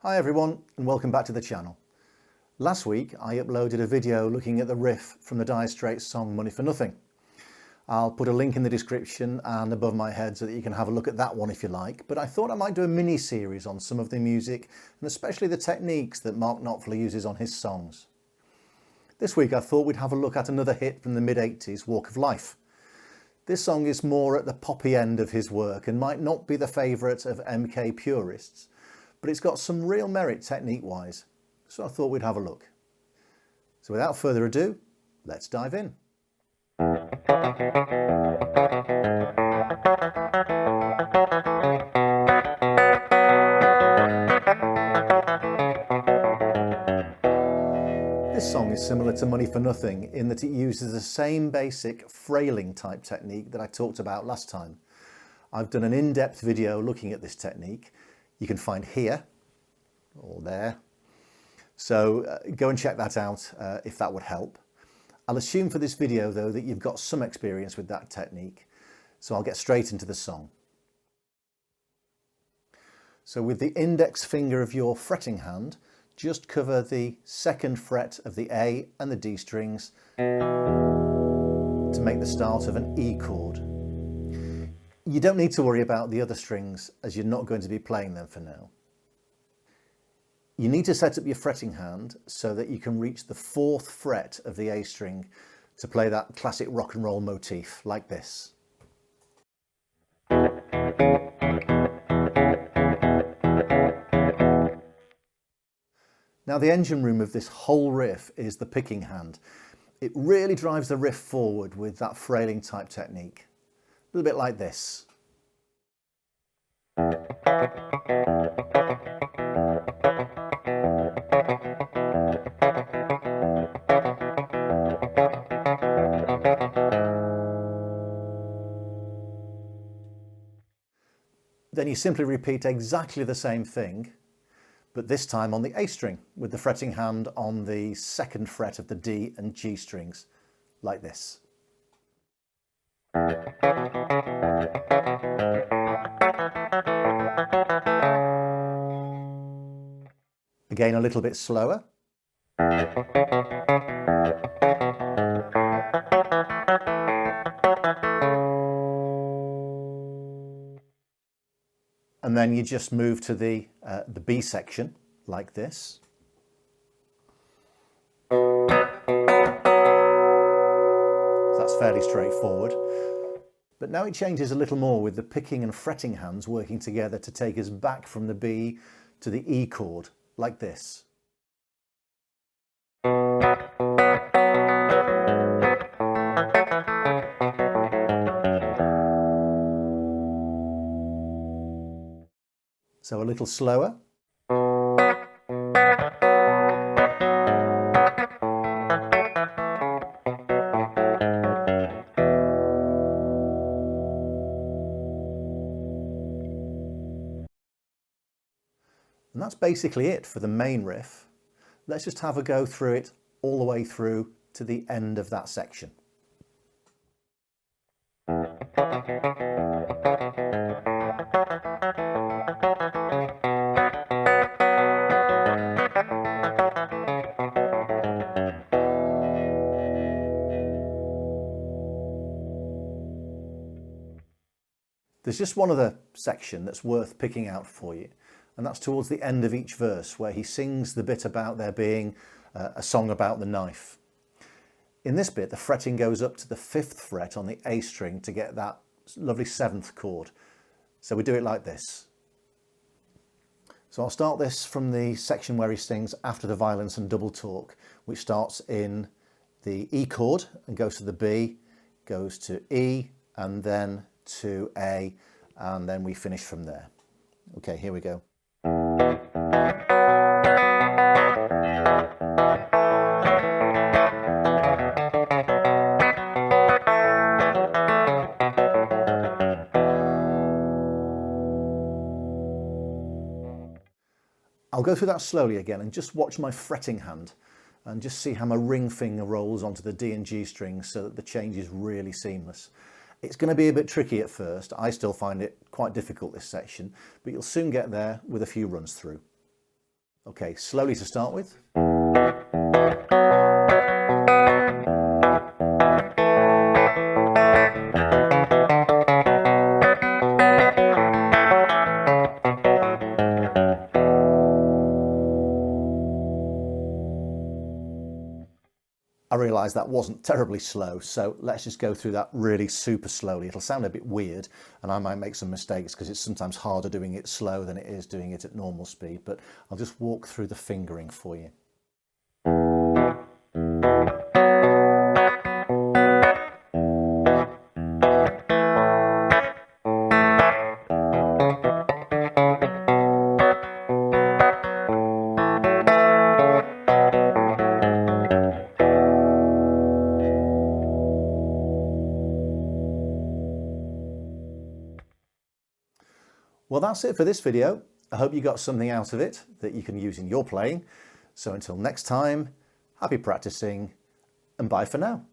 Hi everyone and welcome back to the channel. Last week I uploaded a video looking at the riff from the Dire Straits song Money for Nothing. I'll put a link in the description and above my head so that you can have a look at that one if you like, but I thought I might do a mini series on some of the music and especially the techniques that Mark Knopfler uses on his songs. This week I thought we'd have a look at another hit from the mid-80s, Walk of Life. This song is more at the poppy end of his work and might not be the favourite of MK purists, but it's got some real merit technique-wise, so I thought we'd have a look. So without further ado, let's dive in. This song is similar to Money for Nothing in that it uses the same basic frailing type technique that I talked about last time. I've done an in-depth video looking at this technique. You can find here or there. So go and check that out if that would help. I'll assume for this video though that you've got some experience with that technique. So I'll get straight into the song. So with the index finger of your fretting hand, just cover the second fret of the A and the D strings to make the start of an E chord. You don't need to worry about the other strings as you're not going to be playing them for now. You need to set up your fretting hand so that you can reach the fourth fret of the A string to play that classic rock and roll motif like this. Now the engine room of this whole riff is the picking hand. It really drives the riff forward with that frailing type technique. A little bit like this. Then you simply repeat exactly the same thing, but this time on the A string with the fretting hand on the second fret of the D and G strings, like this. Again, a little bit slower. And then you just move to the B section, like this. So that's fairly straightforward. But now it changes a little more with the picking and fretting hands working together to take us back from the B to the E chord, like this. So a little slower. And that's basically it for the main riff. Let's just have a go through it all the way through to the end of that section. There's just one other section that's worth picking out for you, and that's towards the end of each verse where he sings the bit about there being a song about the knife. In this bit, the fretting goes up to the 5th fret on the A string to get that lovely 7th chord. So we do it like this. So I'll start this from the section where he sings After the Violence and Double Talk, which starts in the E chord and goes to the B, goes to E, and then to A, and then we finish from there. Okay, here we go. I'll go through that slowly again and just watch my fretting hand and just see how my ring finger rolls onto the D and G strings so that the change is really seamless. It's going to be a bit tricky at first. I still find it quite difficult, this section, but you'll soon get there with a few runs through. Okay, slowly to start with. I realised that wasn't terribly slow, so let's just go through that really super slowly. It'll sound a bit weird and I might make some mistakes because it's sometimes harder doing it slow than it is doing it at normal speed, but I'll just walk through the fingering for you. Well, that's it for this video. I hope you got something out of it that you can use in your playing. So until next time, happy practicing and bye for now.